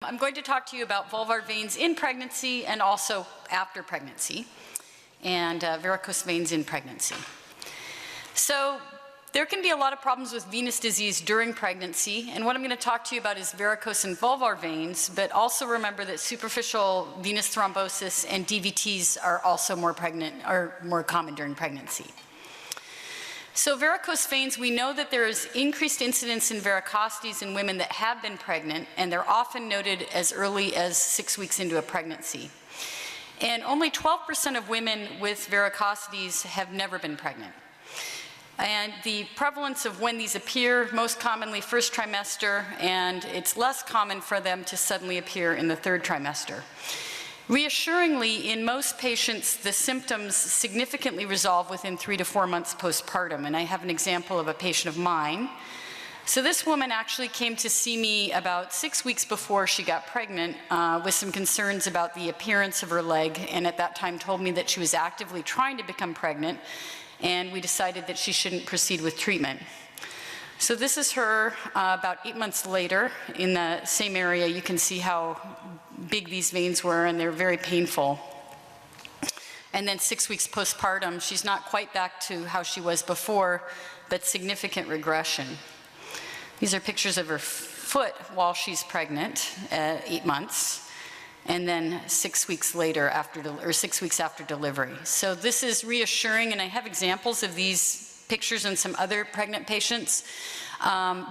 I'm going to talk to you about vulvar veins in pregnancy and also after pregnancy, and varicose veins in pregnancy. So there can be a lot of problems with venous disease during pregnancy, and what I'm going to talk to you about is varicose and vulvar veins, but also remember that superficial venous thrombosis and DVTs are also more common during pregnancy. So varicose veins, we know that there is increased incidence in varicosities in women that have been pregnant, and they're often noted as early as 6 weeks into a pregnancy. And only 12% of women with varicosities have never been pregnant. And the prevalence of when these appear, most commonly first trimester, and it's less common for them to suddenly appear in the third trimester. Reassuringly, in most patients, the symptoms significantly resolve within 3 to 4 months postpartum, and I have an example of a patient of mine. So this woman actually came to see me about 6 weeks before she got pregnant with some concerns about the appearance of her leg, and at that time told me that she was actively trying to become pregnant, and we decided that she shouldn't proceed with treatment. So this is her about 8 months later in the same area. You can see how big these veins were, and they're very painful. And then 6 weeks postpartum, she's not quite back to how she was before, but significant regression. These are pictures of her foot while she's pregnant at 8 months, and then 6 weeks later, 6 weeks after delivery. So this is reassuring, and I have examples of these pictures in some other pregnant patients,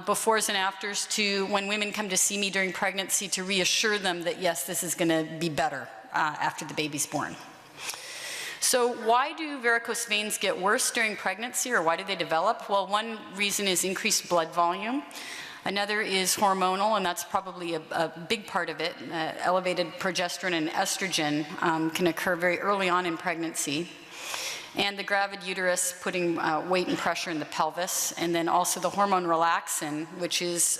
befores and afters, to when women come to see me during pregnancy to reassure them that yes, this is going to be better after the baby's born. So why do varicose veins get worse during pregnancy, or why do they develop? Well, one reason is increased blood volume. Another is hormonal, and that's probably a big part of it. Elevated progesterone and estrogen can occur very early on in pregnancy. And the gravid uterus putting weight and pressure in the pelvis, and then also the hormone relaxin, which is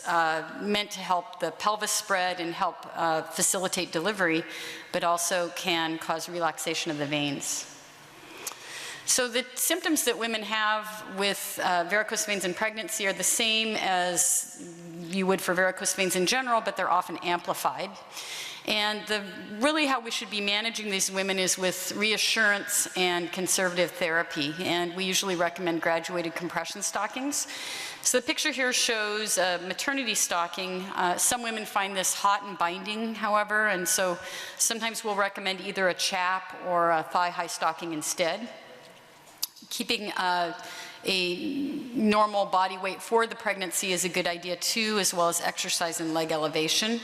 meant to help the pelvis spread and help facilitate delivery, but also can cause relaxation of the veins. So the symptoms that women have with varicose veins in pregnancy are the same as you would for varicose veins in general, but they're often amplified. And really how we should be managing these women is with reassurance and conservative therapy. And we usually recommend graduated compression stockings. So the picture here shows a maternity stocking. Some women find this hot and binding, however, and so sometimes we'll recommend either a chap or a thigh-high stocking instead. Keeping a normal body weight for the pregnancy is a good idea too, as well as exercise and leg elevation.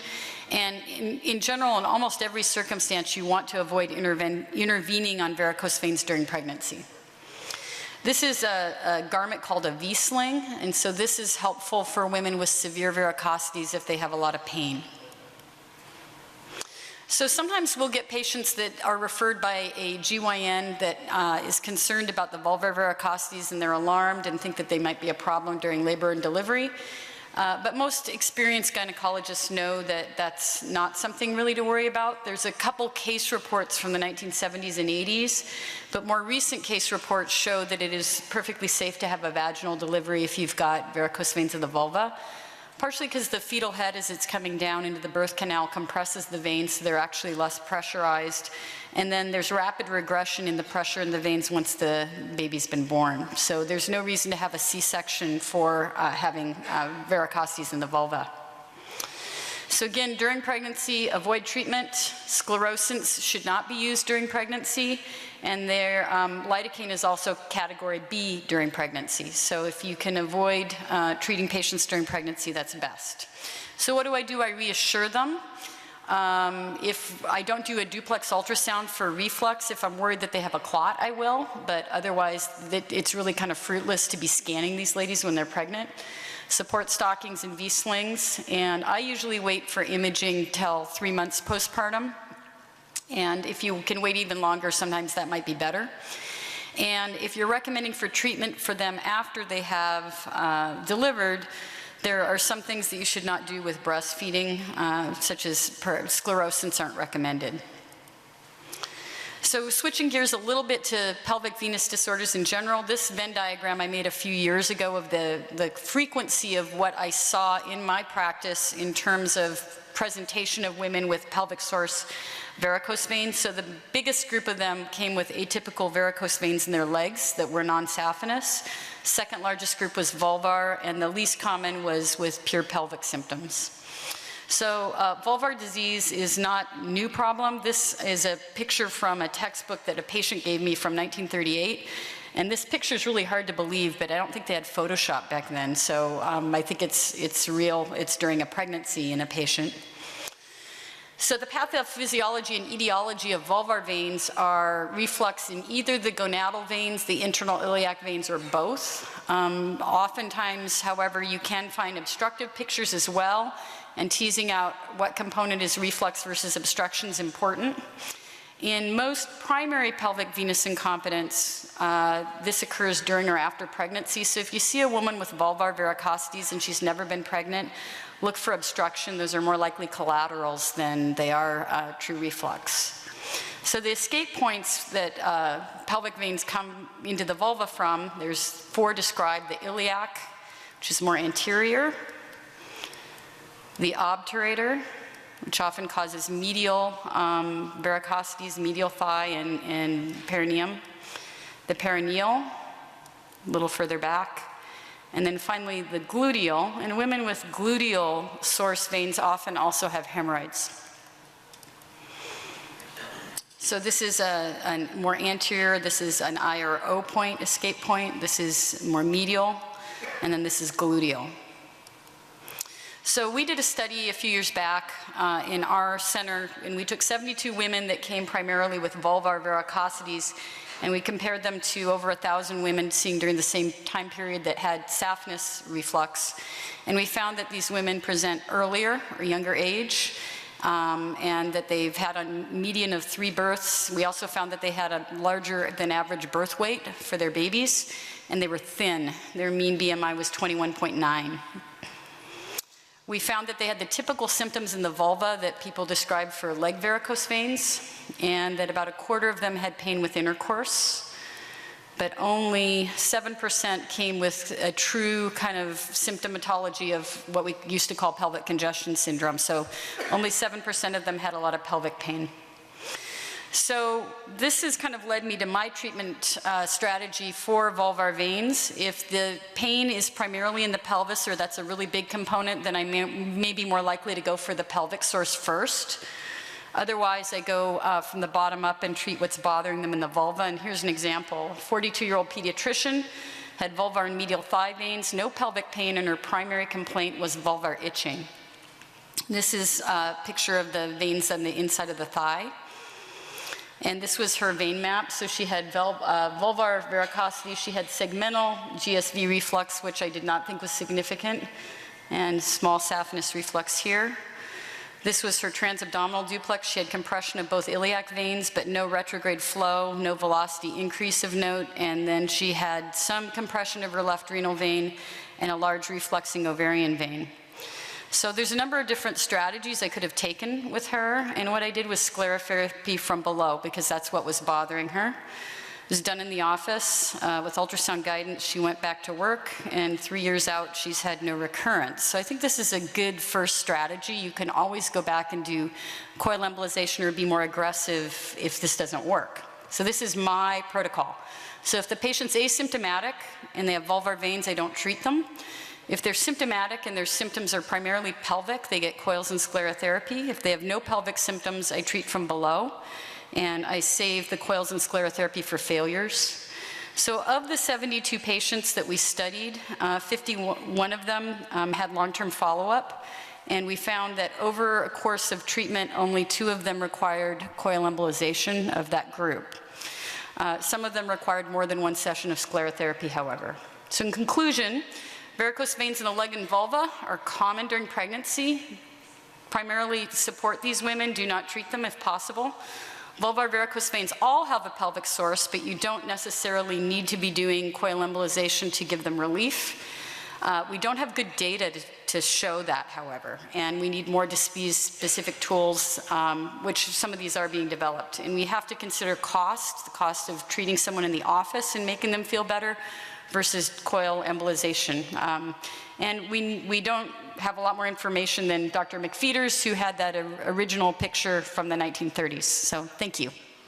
And in general, in almost every circumstance, you want to avoid intervening on varicose veins during pregnancy. This is a garment called a V-sling, and so this is helpful for women with severe varicosities if they have a lot of pain. So sometimes we'll get patients that are referred by a GYN that is concerned about the vulvar varicosities, and they're alarmed and think that they might be a problem during labor and delivery. But most experienced gynecologists know that that's not something really to worry about. There's a couple case reports from the 1970s and 80s, but more recent case reports show that it is perfectly safe to have a vaginal delivery if you've got varicose veins of the vulva. Partially because the fetal head, as it's coming down into the birth canal, compresses the veins, so they're actually less pressurized. And then there's rapid regression in the pressure in the veins once the baby's been born. So there's no reason to have a C-section for having varicosities in the vulva. So again, during pregnancy, avoid treatment. Sclerosants should not be used during pregnancy, and their lidocaine is also category B during pregnancy. So if you can avoid treating patients during pregnancy, that's best. So what do? I reassure them. If I don't do a duplex ultrasound for reflux, if I'm worried that they have a clot, I will, but otherwise it's really kind of fruitless to be scanning these ladies when they're pregnant. Support stockings and V-slings, and I usually wait for imaging till 3 months postpartum, and if you can wait even longer, sometimes that might be better. And if you're recommending for treatment for them after they have delivered, there are some things that you should not do with breastfeeding, such as sclerosants aren't recommended. So switching gears a little bit to pelvic venous disorders in general, this Venn diagram I made a few years ago of the frequency of what I saw in my practice in terms of presentation of women with pelvic source varicose veins. So the biggest group of them came with atypical varicose veins in their legs that were non-saphenous. Second largest group was vulvar, and the least common was with pure pelvic symptoms. So vulvar disease is not a new problem. This is a picture from a textbook that a patient gave me from 1938. And this picture is really hard to believe, but I don't think they had Photoshop back then. So I think it's real. It's during a pregnancy in a patient. So the pathophysiology and etiology of vulvar veins are reflux in either the gonadal veins, the internal iliac veins, or both. Oftentimes, however, you can find obstructive pictures as well, and teasing out what component is reflux versus obstruction is important. In most primary pelvic venous incompetence, this occurs during or after pregnancy. So if you see a woman with vulvar varicosities and she's never been pregnant, look for obstruction. Those are more likely collaterals than they are true reflux. So the escape points that pelvic veins come into the vulva from, there's 4 described: the iliac, which is more anterior; the obturator, which often causes medial varicosities, medial thigh and perineum; the perineal, a little further back; and then finally the gluteal. And women with gluteal source veins often also have hemorrhoids. So this is a more anterior, this is an I or O point, escape point; this is more medial, and then this is gluteal. So we did a study a few years back in our center, and we took 72 women that came primarily with vulvar varicosities, and we compared them to over 1,000 women seen during the same time period that had saphenous reflux. And we found that these women present earlier or younger age, and that they've had a median of 3 births. We also found that they had a larger than average birth weight for their babies, and they were thin. Their mean BMI was 21.9. We found that they had the typical symptoms in the vulva that people describe for leg varicose veins, and that about 1/4 of them had pain with intercourse, but only 7% came with a true kind of symptomatology of what we used to call pelvic congestion syndrome. So only 7% of them had a lot of pelvic pain. So this has kind of led me to my treatment strategy for vulvar veins. If the pain is primarily in the pelvis, or that's a really big component, then I may be more likely to go for the pelvic source first. Otherwise, I go from the bottom up and treat what's bothering them in the vulva. And here's an example. A 42-year-old pediatrician had vulvar and medial thigh veins, no pelvic pain, and her primary complaint was vulvar itching. This is a picture of the veins on the inside of the thigh. And this was her vein map. So she had vulvar varicosity, she had segmental GSV reflux, which I did not think was significant, and small saphenous reflux here. This was her transabdominal duplex. She had compression of both iliac veins, but no retrograde flow, no velocity increase of note, and then she had some compression of her left renal vein and a large refluxing ovarian vein. So there's a number of different strategies I could have taken with her, and what I did was sclerotherapy from below, because that's what was bothering her. It was done in the office with ultrasound guidance. She went back to work, and 3 years out, she's had no recurrence. So I think this is a good first strategy. You can always go back and do coil embolization or be more aggressive if this doesn't work. So this is my protocol. So if the patient's asymptomatic and they have vulvar veins, I don't treat them. If they're symptomatic and their symptoms are primarily pelvic, they get coils and sclerotherapy. If they have no pelvic symptoms, I treat from below, and I save the coils and sclerotherapy for failures. So of the 72 patients that we studied, 51 of them had long-term follow-up, and we found that over a course of treatment, only 2 of them required coil embolization of that group. Some of them required more than 1 session of sclerotherapy, however. So in conclusion, varicose veins in the leg and vulva are common during pregnancy. Primarily support these women, do not treat them if possible. Vulvar varicose veins all have a pelvic source, but you don't necessarily need to be doing coil embolization to give them relief. We don't have good data to show that, however, and we need more disease-specific tools, which some of these are being developed. And we have to consider cost, the cost of treating someone in the office and making them feel better versus coil embolization. And we don't have a lot more information than Dr. McFeeters, who had that original picture from the 1930s. So thank you.